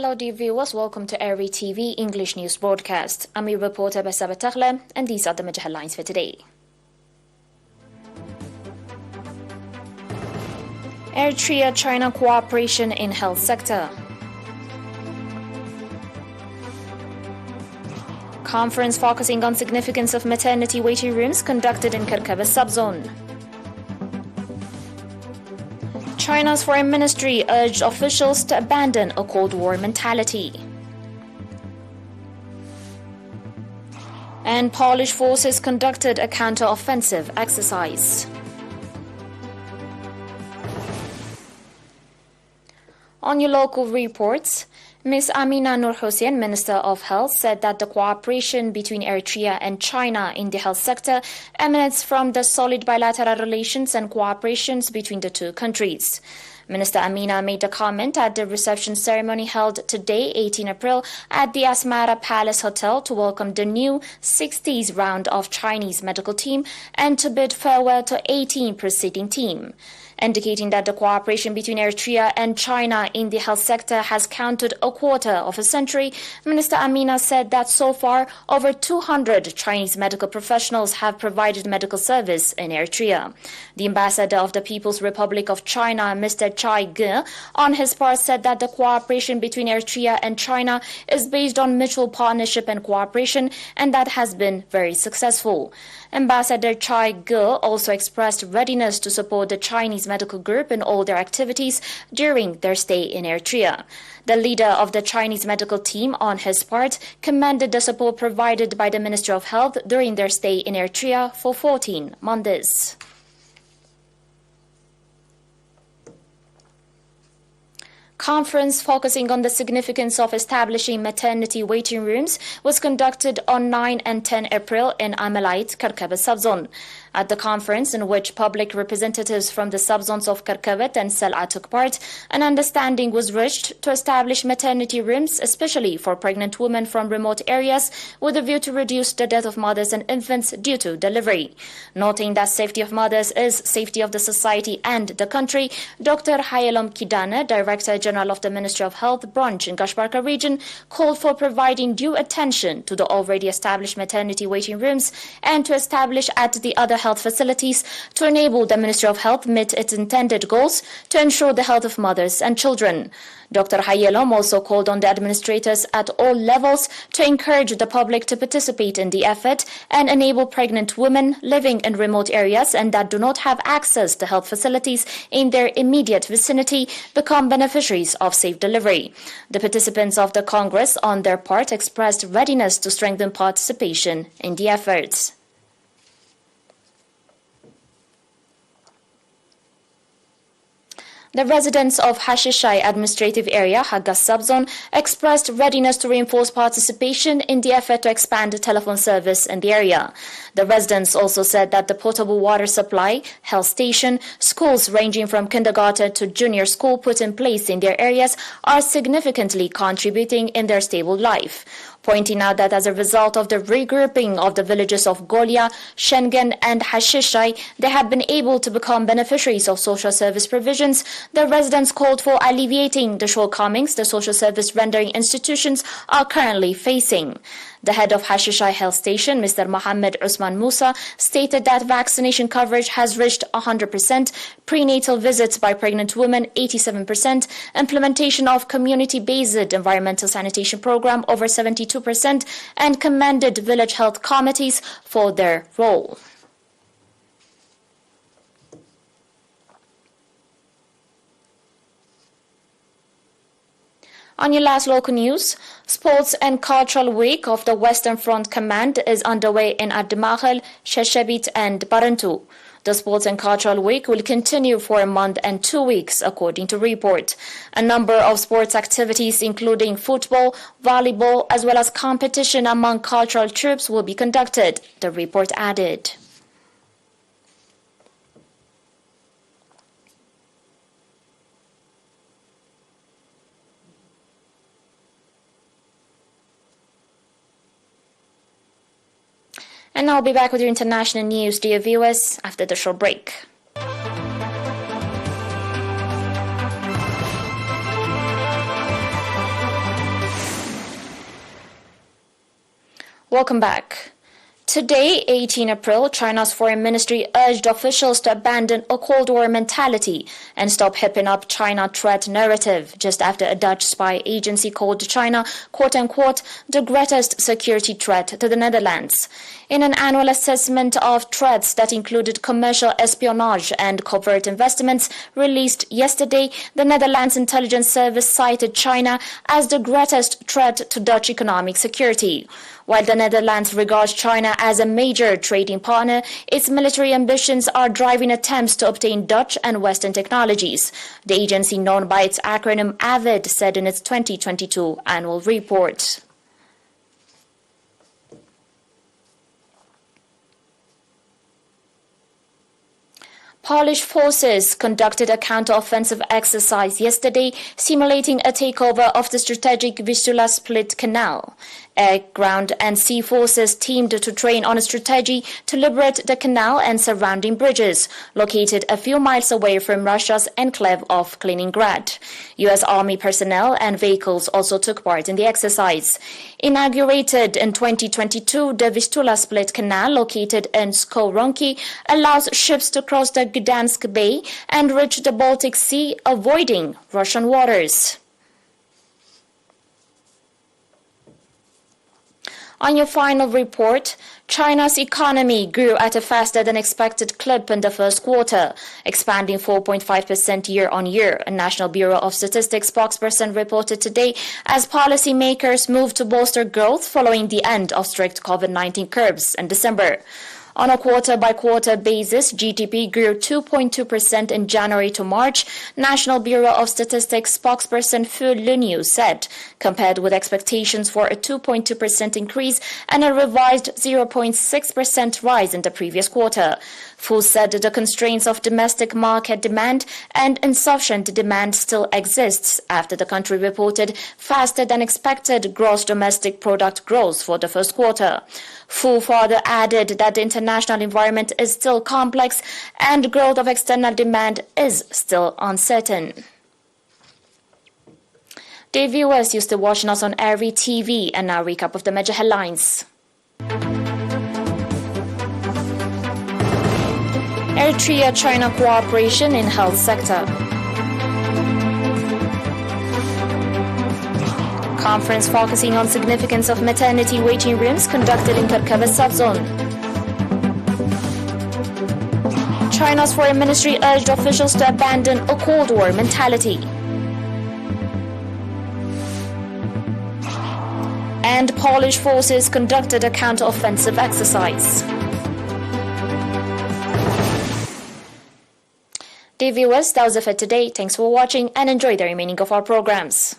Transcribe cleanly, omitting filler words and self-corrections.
Hello dear viewers, welcome to ERi-TV English News Broadcast. I'm your reporter Bessa Batakhle, and these are the major headlines for today. Eritrea-China cooperation in health sector. Conference focusing on significance of maternity waiting rooms conducted in Karkava subzone. China's foreign ministry urged officials to abandon a Cold War mentality. And Polish forces conducted a counter-offensive exercise. On your local reports, Ms. Amina Nur Hussein, Minister of Health, said that the cooperation between Eritrea and China in the health sector emanates from the solid bilateral relations and cooperations between the two countries. Minister Amina made the comment at the reception ceremony held today, 18 April, at the Asmara Palace Hotel to welcome the new 60th round of Chinese medical team and to bid farewell to 18 preceding team. Indicating that the cooperation between Eritrea and China in the health sector has counted a quarter of a century, Minister Amina said that so far over 200 Chinese medical professionals have provided medical service in Eritrea. The ambassador of the People's Republic of China, Mr. Chai Ge, on his part said that the cooperation between Eritrea and China is based on mutual partnership and cooperation, and that has been very successful. Ambassador Chai Ge also expressed readiness to support the Chinese medical group in all their activities during their stay in Eritrea. The leader of the Chinese medical team, on his part, commended the support provided by the Ministry of Health during their stay in Eritrea for 14 months. Conference focusing on the significance of establishing maternity waiting rooms was conducted on 9 and 10 April in Amalait, Karkava subzone. At the conference, in which public representatives from the subzones of Karkavat and Sal'a took part, an understanding was reached to establish maternity rooms, especially for pregnant women from remote areas, with a view to reduce the death of mothers and infants due to delivery. Noting that safety of mothers is safety of the society and the country, Dr. Hayalom Kidane, Director General of the Ministry of Health branch in Gashbarka region, called for providing due attention to the already established maternity waiting rooms and to establish at the other health facilities to enable the Ministry of Health meet its intended goals to ensure the health of mothers and children. Dr. Hayalom also called on the administrators at all levels to encourage the public to participate in the effort and enable pregnant women living in remote areas and that do not have access to health facilities in their immediate vicinity become beneficiaries of safe delivery. The participants of the Congress, on their part, expressed readiness to strengthen participation in the efforts. The residents of Hashishai administrative area, Hagas subzone, expressed readiness to reinforce participation in the effort to expand the telephone service in the area. The residents also said that the potable water supply, health station, schools ranging from kindergarten to junior school put in place in their areas are significantly contributing in their stable life, pointing out that as a result of the regrouping of the villages of Golia, Schengen and Hashishai, they have been able to become beneficiaries of social service provisions. The residents called for alleviating the shortcomings the social service rendering institutions are currently facing. The head of Hashishai Health Station, Mr. Mohammed Usman Musa, stated that vaccination coverage has reached 100%, prenatal visits by pregnant women 87%, implementation of community-based environmental sanitation program over 72%, and commended village health committees for their role. On your last local news, Sports and Cultural Week of the Western Front Command is underway in Admahal, Sheshabit and Barantu. The Sports and Cultural Week will continue for a month and 2 weeks, according to report. A number of sports activities, including football, volleyball, as well as competition among cultural troops, will be conducted, the report added. And I'll be back with your international news, dear viewers, after the short break. Welcome back. Today, 18 April, China's foreign ministry urged officials to abandon a Cold War mentality and stop hyping up China threat narrative just after a Dutch spy agency called China, quote-unquote, the greatest security threat to the Netherlands. In an annual assessment of threats that included commercial espionage and covert investments released yesterday, the Netherlands Intelligence Service cited China as the greatest threat to Dutch economic security. While the Netherlands regards China as a major trading partner, its military ambitions are driving attempts to obtain Dutch and Western technologies. The agency, known by its acronym AVID, said in its 2022 annual report. Polish forces conducted a counter-offensive exercise yesterday, simulating a takeover of the strategic Vistula Split Canal. Air, ground and sea forces teamed to train on a strategy to liberate the canal and surrounding bridges, located a few miles away from Russia's enclave of Kaliningrad. U.S. Army personnel and vehicles also took part in the exercise. Inaugurated in 2022, the Vistula Split Canal, located in Skoronki, allows ships to cross the Gdansk Bay and reach the Baltic Sea, avoiding Russian waters. On your final report, China's economy grew at a faster than expected clip in the first quarter, expanding 4.5% year-on-year, a National Bureau of Statistics spokesperson reported today as policymakers moved to bolster growth following the end of strict COVID-19 curbs in December. On a quarter-by-quarter basis, GDP grew 2.2% in January to March, National Bureau of Statistics spokesperson Fu Lunyu said, compared with expectations for a 2.2% increase and a revised 0.6% rise in the previous quarter. Fu said the constraints of domestic market demand and insufficient demand still exists after the country reported faster than expected gross domestic product growth for the first quarter. Fu further added that the international environment is still complex and growth of external demand is still uncertain. Dear viewers, you're still watching us on ERi-TV, and now recap of the major headlines. Eritrea-China cooperation in health sector. Conference focusing on significance of maternity waiting rooms conducted in Kharkiv subzone. China's foreign ministry urged officials to abandon a Cold War mentality. And Polish forces conducted a counter-offensive exercise. Dear viewers, that was it for today. Thanks for watching and enjoy the remaining of our programs.